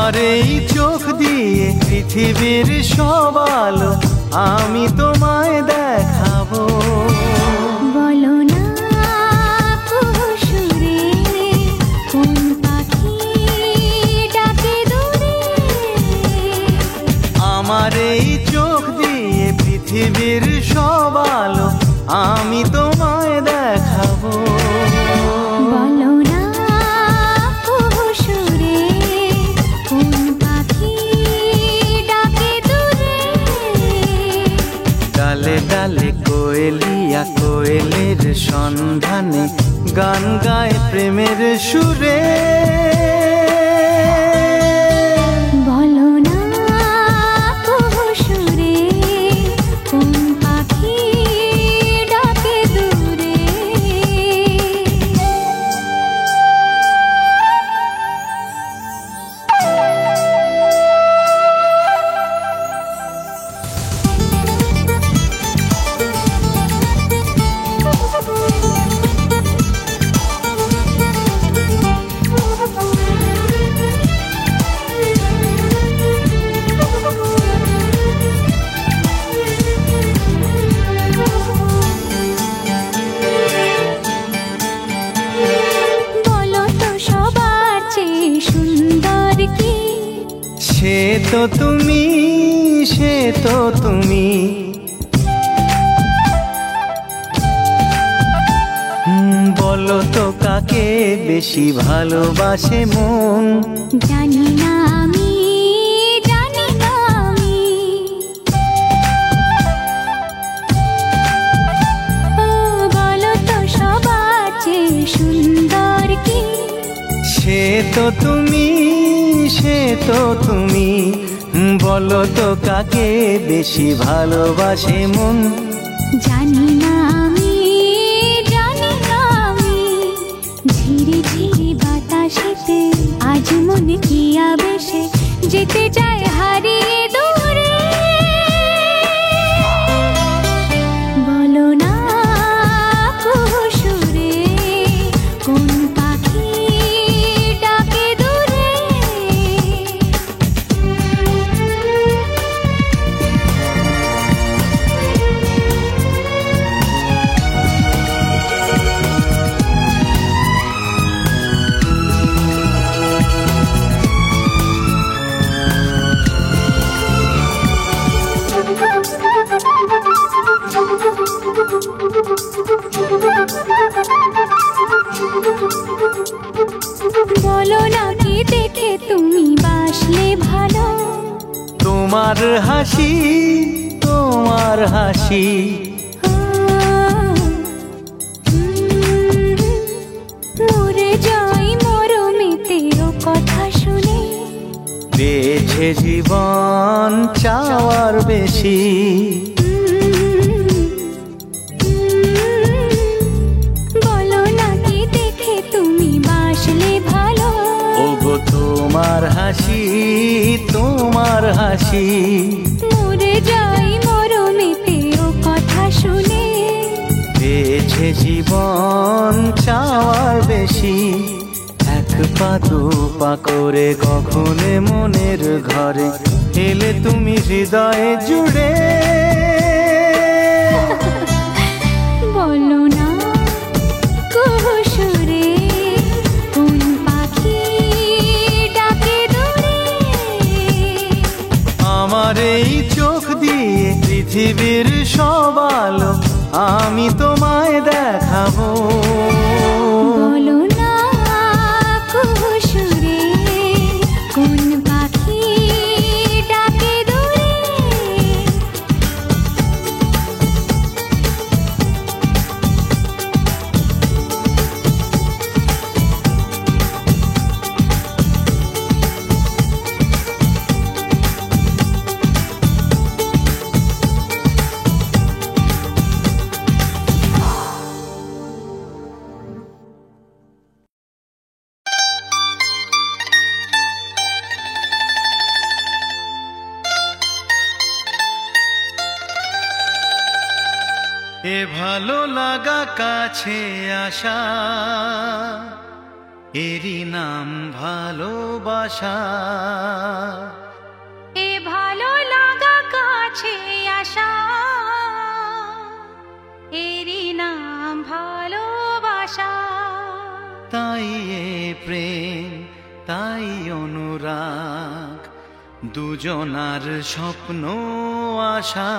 আমার এই চোখ দিয়ে পৃথিবীর সব আলো আমি তোমায় দেখাবো। বলো না সুরে কোন পাখি ডাকে দূরে। আমার এই চোখ দিয়ে পৃথিবীর সব আলো আমি তোমায় দেখাবো। বলো না সুরে কোন পাখি ডাকে দূরে। ডালে ডালে কোয়েলিয়া কোয়েলের সন্ধানে গান গায় প্রেমের সুরে। বলো না সুরে কোন পাখি ডাকে দূরে। বলো তো সবার চেয়ে সুন্দর কি? সে তো তুমি, সে তো তুমি। বলো তো কাকে বেশি ভালোবাসে মন? জানি না আমি, জানি না আমি। ও বলো তো সবার চেয়ে সুন্দর কি? সে তো তুমি, সে তো তুমি। বলো তো কাকে বেশি ভালোবাসে মন? জানি না আমি, জানি না আমি। ঝিরি ঝিরি বাতাসেতে আজ মনে কি আবেশে যেতে চায় হারিয়ে দূরে। বলো না সুরে কোন পাখি ডাকে দূরে। বলো না কি দেখে তুমি বাসলে ভালো? তোমার হাসি, তোমার হাসি। মরে যাই মরমেতে ও কথা শুনে। বেঁচে জীবন চাওয়ার বেশি। বলো না কি দেখে তুমি বাসলে ভালো? ওগো তোমার হাসি, তোমার হাসি। মরে যাই মরমেতে ও কথা শুনে। বেঁচে জীবন চাওয়ার বেশি। এক পা দু পা করে কখনে মনের ঘরে এলে তুমি হৃদয়ে জুড়ে। বলো না সুরে কোন পাখি ডাকে দূরে। আমার এই চোখ দিয়ে পৃথিবীর সব আলো আমি তোমায় দেখাবো। বলো না সুরে কোন পাখি ডাকে দূরে। এ ভালো লাগা কাছে আসা, এরই নাম ভালোবাসা। এ ভালো লাগা কাছে আসা, এরই নাম ভালোবাসা। তাই এ প্রেম, তাই অনুরাগ, দুজনার স্বপ্ন আশা।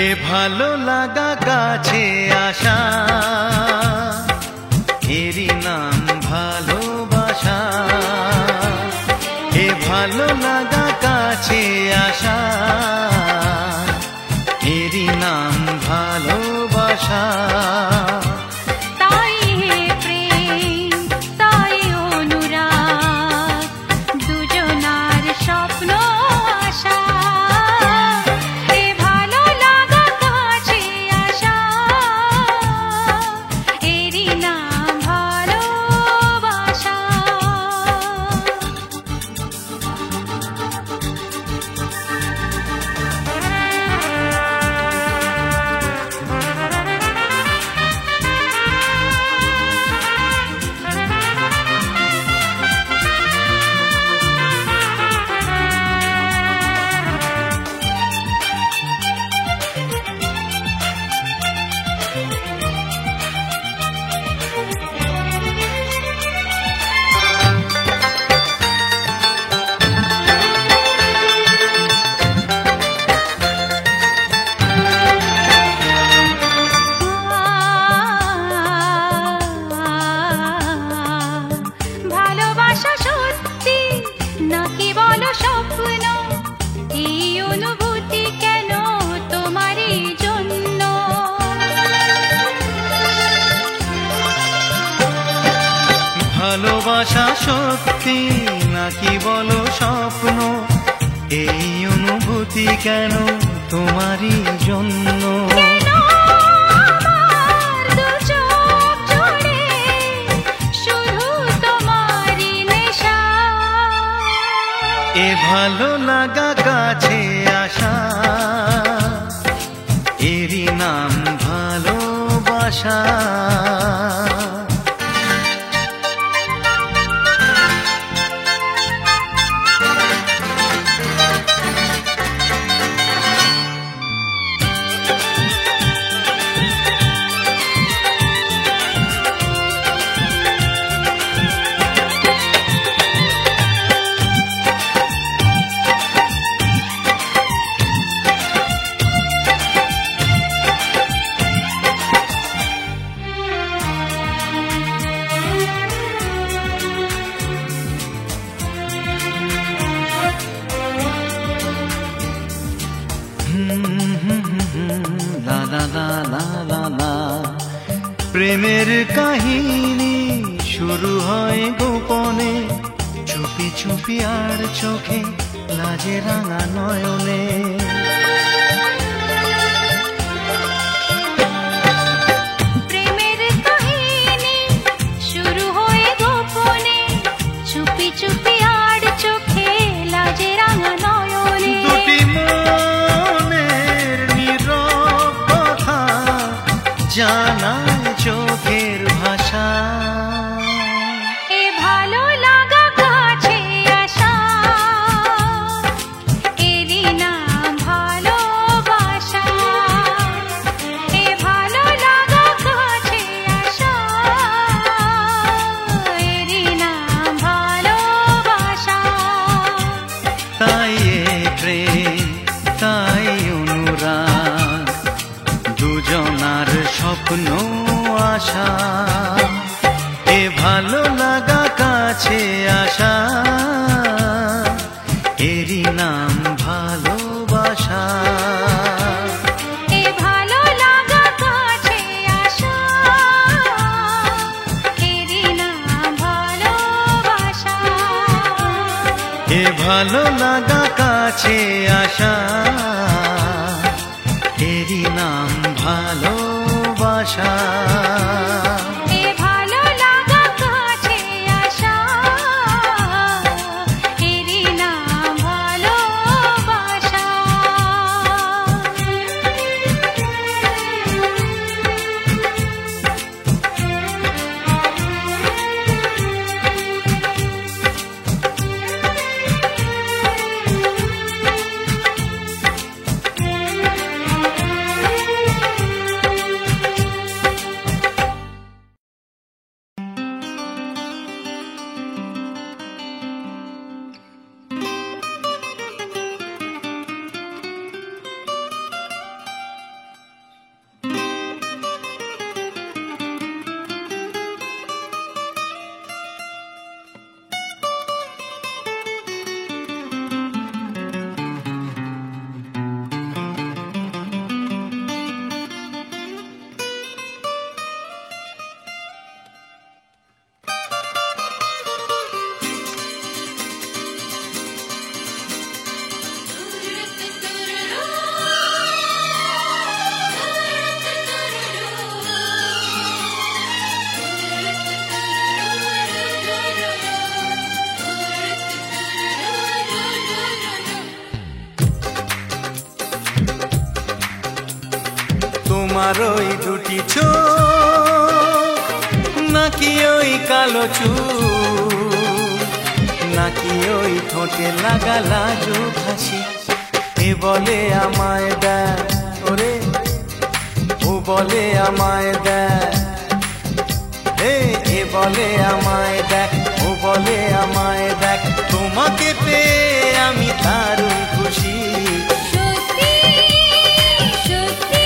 এ ভালো লাগা কাছে আসা, এরই নাম ভালোবাসা। এ ভালো লাগা কাছে আসা, এরই নাম ভালোবাসা। তাই হে প্রেম, তাই অনুরাগ, দুজনার স্বপ্ন আশা। এ ভালো লাগা কাছে আসা, এরই নাম ভালোবাসা। ভালোবাসা সত্যি নাকি বলো স্বপ্ন, এই অনুভূতি কেন তোমারই জন্য? ভালোবাসা সত্যি নাকি বলো স্বপ্ন, এই অনুভূতি কেন তোমারই জন্য? কেন আমার দু চোখ জুড়ে শুধু তোমারই নেশা? এ ভালো লাগা কাছে আসা, এরই নাম ভালোবাসা। লা লা লা লা লা লা। প্রেমের কাহিনী শুরু হয় গোপনে, চুপি চুপি আর চোখে লাজে রাঙা নয়নে। প্রেমের কাহিনী শুরু হয়ে গোপনে, চুপি চুপি আর চোখে লাজে রাঙা নয়নে। দুটি মনের নীরব কথা জানায় চোখের ভাষা। এ ভালো লাগা কাছে আসা, এরই নাম ভালোবাসা। এ ভালো লাগা কাছে আসা, এরই নাম ভালোবাসা। এ ভালো লাগা কাছে আসা, এরই নাম ভালোবাসা। এ ভালো লাগা কাছে আসা, এরই নাম ভালোবাসা। তোমার ওই দুটি চোখ, নাকি ওই কালো চুল, নাকি ওই ঠোঁটে লাগা লাজুক হাসি, এ বলে আমায় দেখ ওরে, ও বলে আমায় দেখ, এ বলে আমায় দেখ, ও বলে আমায় দেখ, তোমাকে পেয়ে আমি দারুণ খুশি। সত্যি সত্যি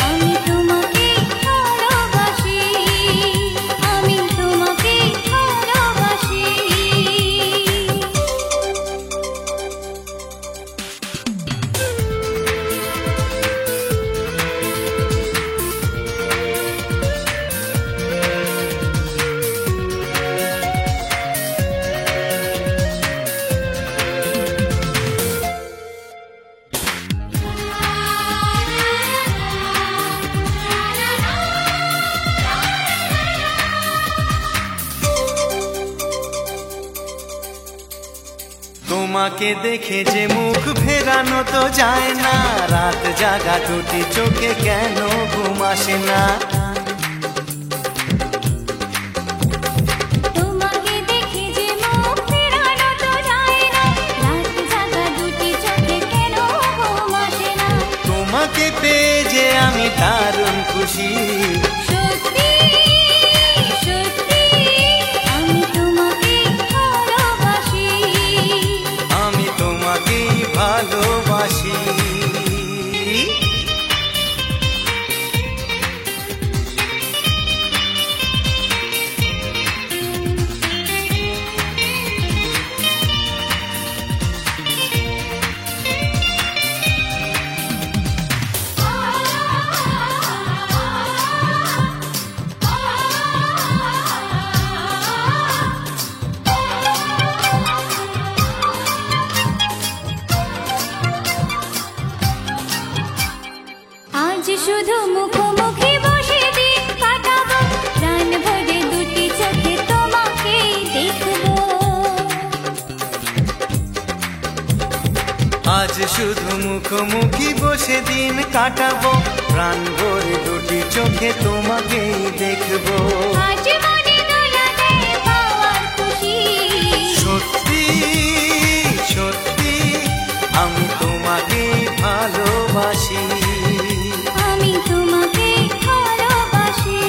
আমি তোমাকে ভালোবাসি, আমি তোমাকে ভালোবাসি। তোমাকে দেখে যে মুখ ফেরানো তো যায় না, রাত জাগা দুটি চোখে কেন ঘুম আসে না। তোমাকে দেখে যে মুখ ফেরানো তো যায় না, রাত জাগা দুটি চোখে কেন ঘুম আসে না। তোমাকে পেয়ে যে আমি দারুণ খুশি। সত্যি সত্যি আমি তোমাকে ভালোবাসি, আমি তোমাকেই ভালোবাসি। আজ শুধু মুখোমুখি বসে দিন কাটাবো, প্রাণ ভরে দুটি চোখে তোমাকে দেখবো। আজ শুধু মুখোমুখি বসে দিন কাটাবো, প্রাণ ভরে দুটি চোখে তোমাকেই দেখবো। আজ মনে দোলা দেয় পাওয়ার খুশি। সত্যি সত্যি আমি তোমাকেই ভালোবাসি। আমি তোমাকে ভালোবাসি।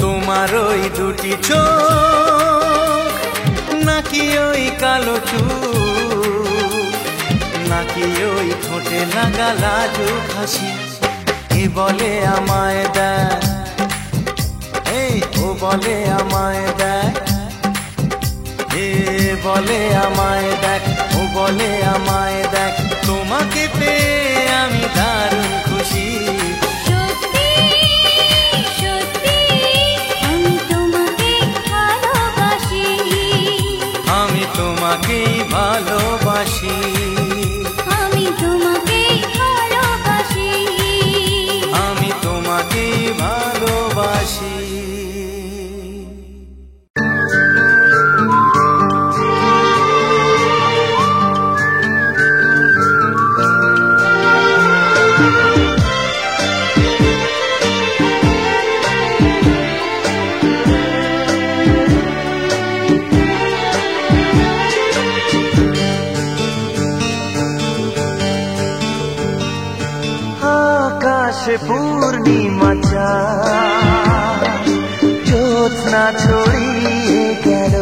তোমার ওই দুটি চোখ, নাকি ওই কালো চুল, নাকি ওই ঠোঁটে লাগা লাজুক হাসি, এ বলে আমায় দেখ, ও বলে আমায় দেখ, এ বলে আমায় দেখ, ও বলে আমায় দেখ, তোমাকে পেয়ে আমি দারুণ খুশি। সত্যি সত্যি আমি তোমাকে ভালোবাসি, আমি তোমাকে তোমাকেই ভালোবাসি, আমি তোমাকেই ভালোবাসি, আমি তোমাকেই ভালোবাসি। আকাশে পূর্ণিমা চাঁদ জ্যোৎস্না ছড়িয়ে গেল,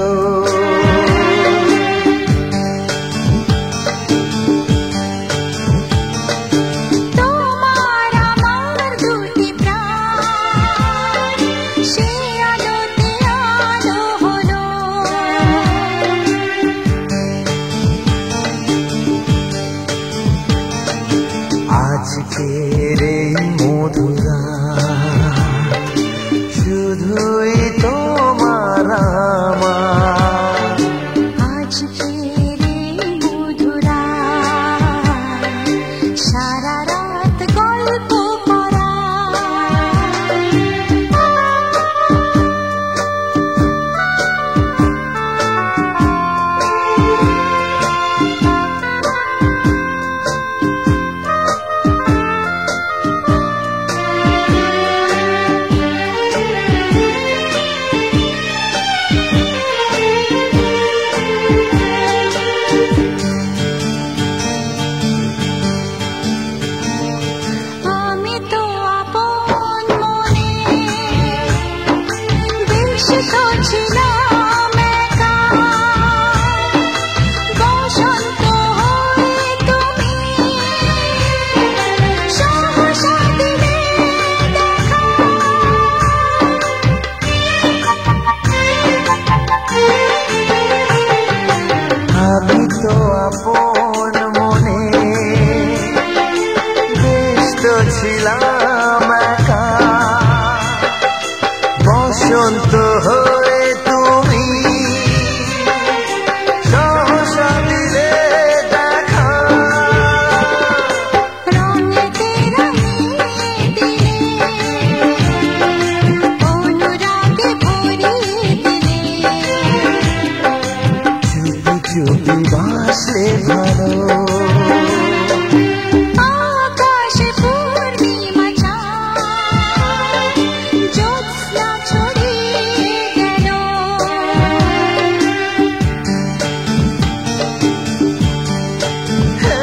তোমার আমার দুটি প্রাণ সে আলোতে আলো হলো। আজকের এই মধুরা শুধুই তোমার আমার, আজকের এই মধুরা সারা রাত গল্প করা। আমি তো আপন মনে বেশিত ছিলাম একা, বসন্ত হয়ে তুমি সহসা দিলে দেখা। আমি তো আপন মনে ব্যস্ত ছিলাম একা, বসন্ত হয়ে তুমি সহসা দিলে দেখা। রঙেতে রঙিয়ে দিলে, অনুরাগে ভরিয়ে দিলে, চুপি চুপি বাসলে ভালো, আকাশে পূর্ণিমা চাঁদ জ্যোৎস্না ছড়িয়ে গেল। হে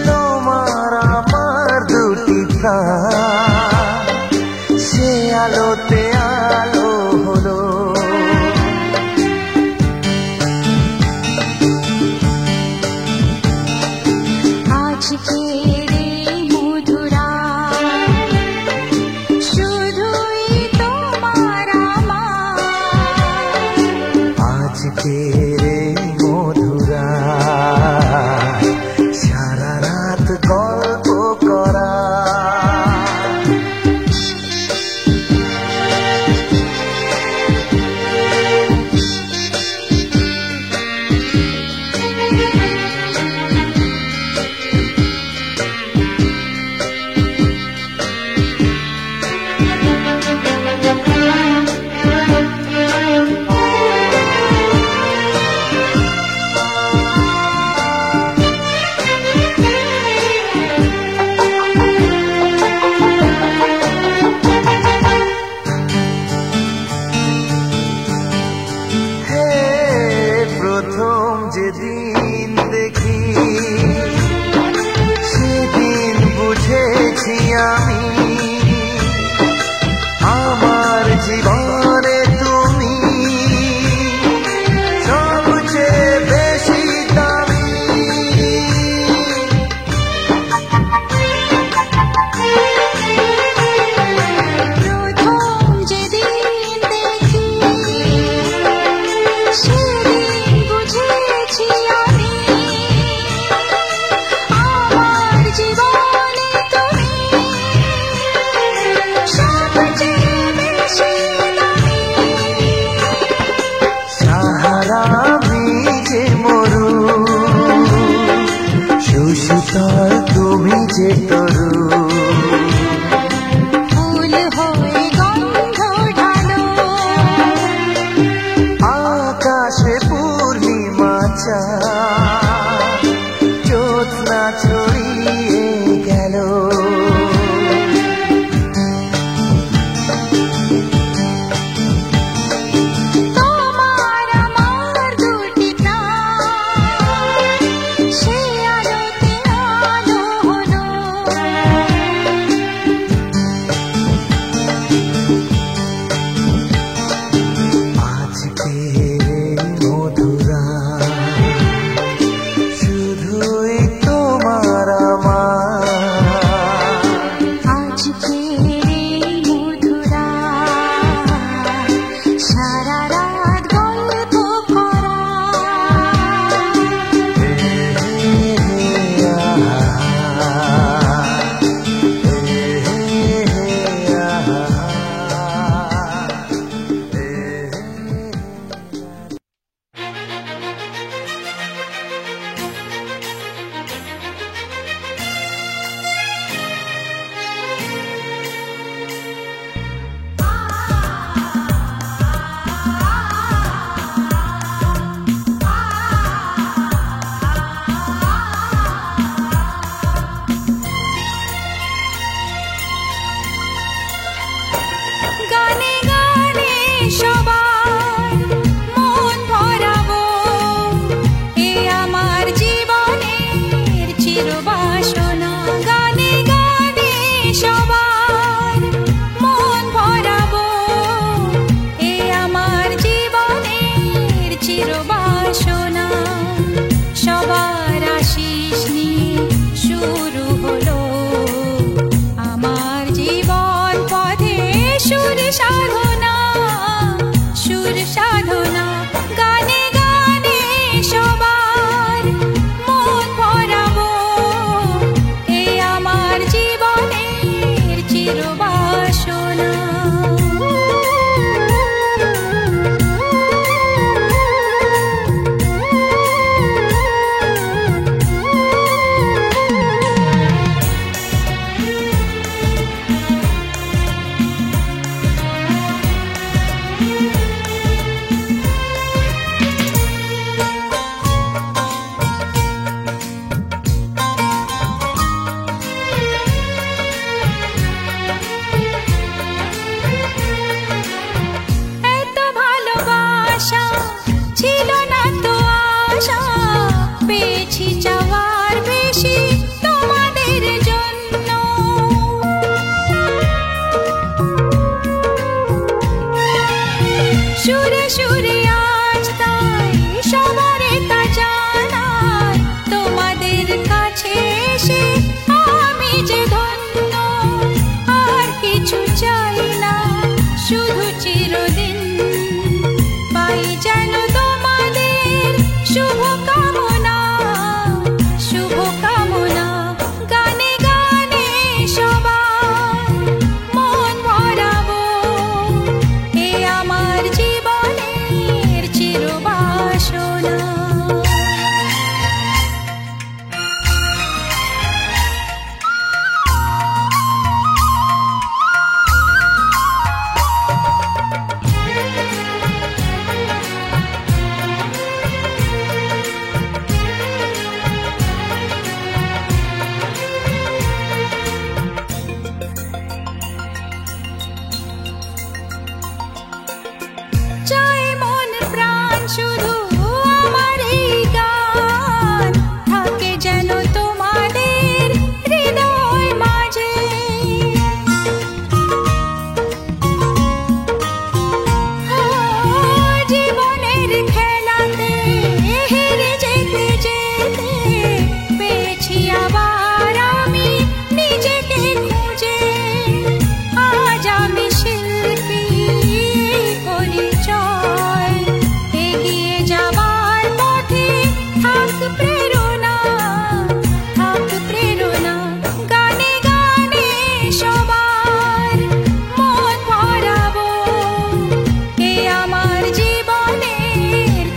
তোমার আমার দুটি প্রাণ সে আলোতে আলো হলো। আজকের এই মধুরা শুধুই তোমার আমার, আজকের এই মধুরা সারা রাত গল্প করা। হে প্রথম যেদিন দেখি সেদিন বুঝেছি আমি আমার জীবনে তুমি সবচেয়ে বেশি দামি। প্রথম যেদিন দেখি সেদিন বুঝেছি আমি চাঁদ জ্যোৎস্না ছড়িয়ে গেল।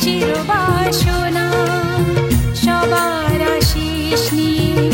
চিরবাসনা সবার আশিস নিয়ে